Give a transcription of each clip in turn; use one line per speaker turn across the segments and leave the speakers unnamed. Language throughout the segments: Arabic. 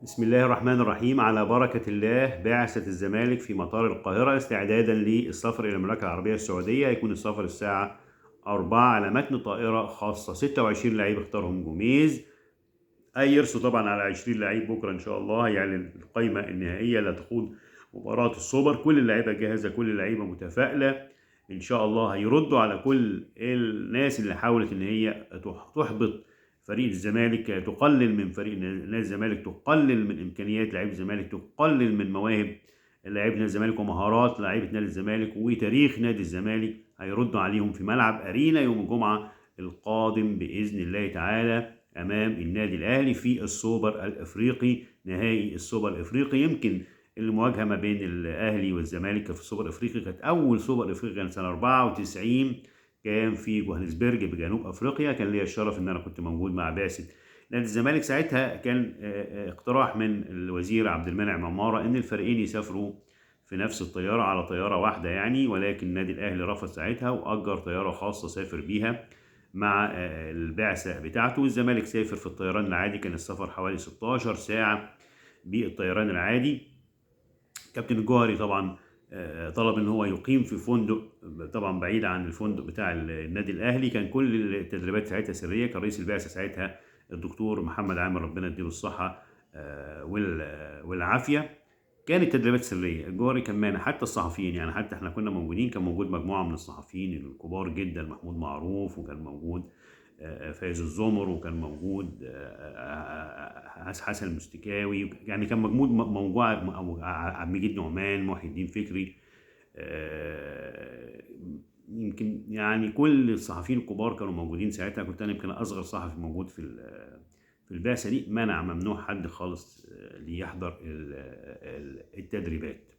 بسم الله الرحمن الرحيم. على بركة الله، بعثة الزمالك في مطار القاهرة استعدادا للسفر إلى المملكة العربية السعودية. هيكون السفر الساعة 4 على متن طائرة خاصة. 26 لعيب اختارهم جوميز. هيرسوا طبعا على 20 لعيب. بكرة إن شاء الله هيعلن القائمة النهائية اللي هتخوض مباراة السوبر. كل اللعيبة جاهزة، كل اللعيبة متفائلة إن شاء الله. هيردوا على كل الناس اللي حاولت إن هي تحبط فريق الزمالك، تقلل من فريق نادي الزمالك، تقلل من امكانيات لعيبه الزمالك، تقلل من مواهب لعيبه نادي الزمالك ومهارات لعيبه نادي الزمالك وتاريخ نادي الزمالك. هيردوا عليهم في ملعب ارينا يوم الجمعه القادم باذن الله تعالى امام النادي الاهلي في السوبر الافريقي، نهائي السوبر الافريقي. يمكن المواجهه ما بين الاهلي والزمالك في السوبر الافريقي كانت اول سوبر افريقي، كان سنه 94، كان في جوهانسبرج بجنوب افريقيا. كان ليا الشرف ان انا كنت موجود مع بعثه نادي الزمالك ساعتها. كان اقتراح من الوزير عبد المنعم عماره ان الفريقين يسافروا في نفس الطياره على طياره واحده يعني، ولكن النادي الاهلي رفض ساعتها واجر طياره خاصه سافر بيها مع البعثه بتاعته. الزمالك سافر في الطيران العادي، كان السفر حوالي 16 ساعه بالطيران العادي. كابتن الجوهري طبعا طلب ان هو يقيم في فندق طبعا بعيد عن الفندق بتاع النادي الاهلي. كان كل التدريبات ساعتها سريه. كان رئيس البعثه ساعتها الدكتور محمد عامر، ربنا يديله الصحه والعافيه. كانت تدريبات سريه. الجوهري كان مانع حتى الصحفيين، يعني حتى احنا كنا موجودين، كان موجود مجموعه من الصحفيين الكبار جدا، محمود معروف، وكان موجود فايز الزمر، وكان موجود حسن المستكاوي، يعني كان موجود عبد المجيد نعمان، محي الدين فكري. يمكن يعني كل الصحفيين الكبار كانوا موجودين ساعتها. كنت انا يمكن اصغر صحفي موجود في البعثه دي. ممنوع حد خالص ليحضر التدريبات.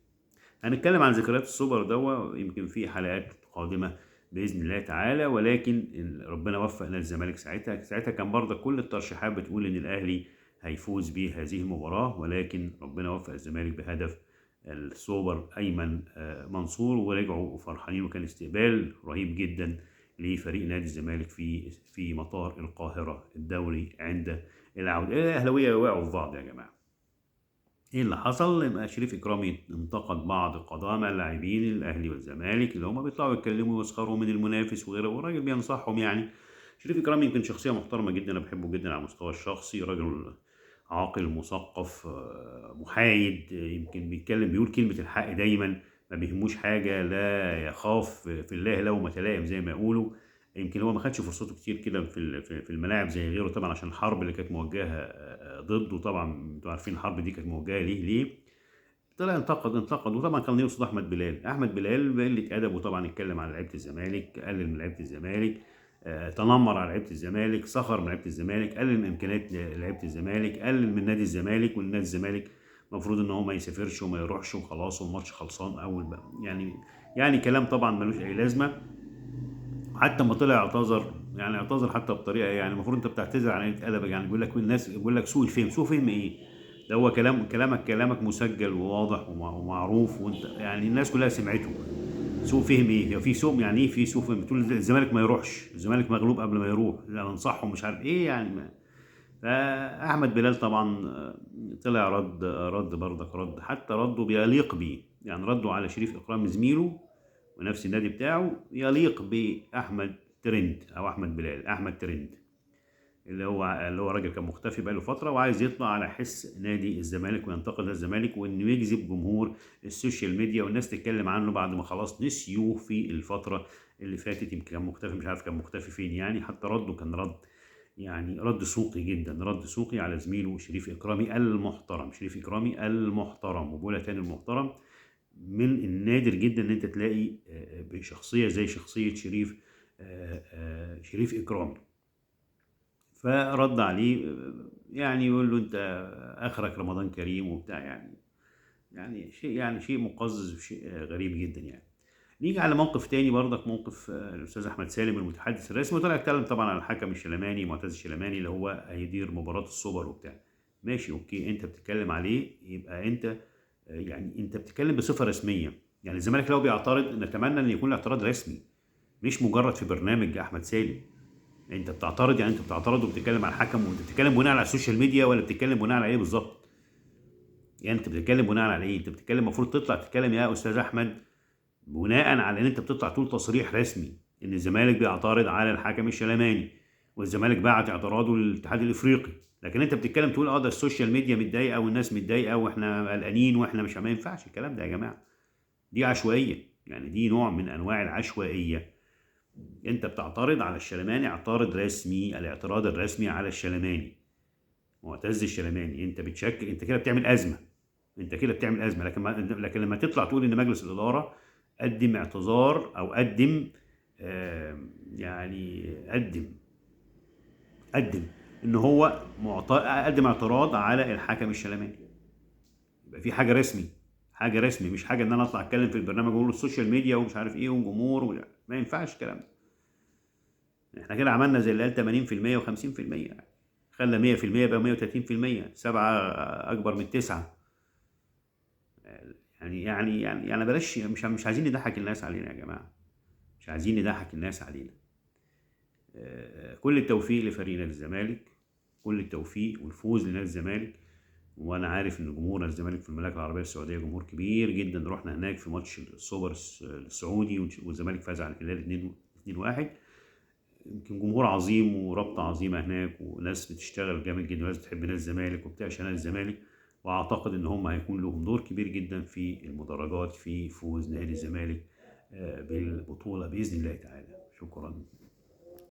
هنتكلم عن ذكريات السوبر دوا يمكن في حلقات قادمة بإذن الله تعالى، ولكن ربنا وفق نادي الزمالك ساعتها كان برضه كل الترشيحات بتقول إن الأهلي هيفوز بهذه المباراة، ولكن ربنا وفق الزمالك بهدف السوبر أيمن منصور، ورجعوا فرحانين، وكان استقبال رهيب جدا لفريق نادي الزمالك في مطار القاهرة الدولي عند العودة. الأهلاوية وقعوا في بعض يا جماعة. ايه اللي حصل؟ يبقى شريف اكرامي انتقد بعض قدامى اللاعبين الاهلي والزمالك اللي هم بيطلعوا يتكلموا ويسخروا من المنافس وغيره، والراجل بينصحهم يعني. شريف اكرامي يمكن شخصيه محترمه جدا، انا بحبه جدا على المستوى الشخصي. راجل عاقل مثقف محايد، يمكن بيتكلم بيقول كلمه الحق دايما، ما بيهموش حاجه، لا يخاف في الله لومة لائم زي ما يقولوا. يمكن هو ما خدش فرصته كتير كده في الملاعب زي غيره طبعا، عشان الحرب اللي كانت موجهه ضده. طبعا انتوا عارفين الحرب دي كانت موجهه ليه. طلع انتقد. وطبعا كان يقصد احمد بلال بقله ادبه. طبعا اتكلم عن لعيبه الزمالك، قلل من لعيبه الزمالك، تنمر على لعيبه الزمالك، سخر من لعيبه الزمالك، قلل من امكانيات لعيبه الزمالك، قلل من نادي الزمالك. والنادي الزمالك المفروض ان هو ما يسافرش وما يروحش وخلاص، والماتش خلصان اول بقى يعني كلام طبعا ملوش اي لازمه. حتى ما طلع اعتذر، يعني اعتذر حتى بطريقه، يعني المفروض انت بتعتذر عن قله ادبك. يعني بيقول لك الناس، بيقول لك سوء فهم ايه؟ ده هو كلامك مسجل وواضح ومعروف، وانت يعني الناس كلها سمعته. سوء فهم ايه؟ في سوء، يعني ايه في سوء فهم؟ بتقول الزمالك ما يروحش، الزمالك مغلوب قبل ما يروح، لا ننصحه مش عارف ايه يعني ما. فاحمد بلال طبعا طلع رد برضك، حتى رده بيليق بيه، يعني رده على شريف اكرام زميله ونفس النادي بتاعه يليق باحمد ترند، او احمد بلال، احمد ترند، اللي هو راجل كان مختفي بقاله فتره وعايز يطلع على حس نادي الزمالك وينتقد نادي الزمالك، وانه يجذب جمهور السوشيال ميديا والناس تتكلم عنه بعد ما خلاص نسيوه في الفتره اللي فاتت. يمكن كان مختفي، مش عارف كان مختفي فين يعني. حتى رده كان رد سوقي جدا، رد سوقي على زميله شريف اكرامي المحترم. شريف اكرامي المحترم، وبقولها تاني المحترم. من النادر جدا ان انت تلاقي بشخصيه زي شخصيه شريف اكرامي. فرد عليه يعني يقول له انت اخرك رمضان كريم وبتاع يعني شيء مقزز وشيء غريب جدا يعني. نيجي على موقف تاني برضك، موقف الاستاذ احمد سالم المتحدث الرسمي، وطلع اتكلم طبعا على الحكم الشلماني، معتز الشلماني، اللي هو هيدير مباراه السوبر وبتاع. ماشي اوكي، انت بتتكلم عليه، يبقى انت يعني انت بتتكلم بصفه رسميه. يعني الزمالك لو بيعترض نتمنى ان يكون الاعتراض رسمي، مش مجرد في برنامج يا احمد سالم. انت بتعترض وبتتكلم على الحكم، وانت بتتكلم بناء على السوشيال ميديا ولا بتتكلم بناء على ايه بالظبط؟ يعني انت بتتكلم بناء على ايه؟ انت بتتكلم المفروض تطلع تتكلم يا استاذ احمد بناء على ان انت بتطلع تقول تصريح رسمي ان الزمالك بيعترض على الحكم الشلماني والزمالك بعت اعتراضه للاتحاد الافريقي. لكن انت بتتكلم تقول ده السوشيال ميديا متضايقه والناس متضايقه واحنا قلقانين واحنا مش، ما ينفعش الكلام ده يا جماعه. دي عشوائيه، يعني دي نوع من انواع العشوائيه. انت بتعترض على الشلماني اعتراض رسمي، الاعتراض الرسمي على الشلماني معتز الشلماني. انت بتشكل، انت كده بتعمل ازمه، انت كده بتعمل ازمه. لكن لما تطلع تقول ان مجلس الاداره قدم اعتذار او قدم يعني قدم ان هو قدم اعتراض على الحكم الشلماني، يبقى في حاجه رسمي، حاجه رسمي، مش حاجه ان انا اطلع اتكلم في البرنامج واقول السوشيال ميديا ومش عارف ايه وجمهور ما ينفعش الكلام ده. احنا كده عملنا زي اللي قال 80% و50%، يعني خلى 100% يبقى 130%، 7 اكبر من 9. يعني بلاش، مش عايزين نضحك الناس علينا يا جماعه، مش عايزين نضحك الناس علينا. كل التوفيق لفريق نادي الزمالك، كل التوفيق والفوز لنادي الزمالك. وانا عارف ان جمهور الزمالك في المملكه العربيه السعوديه جمهور كبير جدا. رحنا هناك في ماتش السوبر السعودي والزمالك فاز على الهلال 2-1. يمكن جمهور عظيم ورابطه عظيمه هناك وناس بتشتغل جامد جدا وناس بتحب نادي الزمالك وبتعشق نادي الزمالك. واعتقد ان هم هيكون لهم دور كبير جدا في المدرجات في فوز نادي الزمالك بالبطوله باذن الله تعالى. شكرا.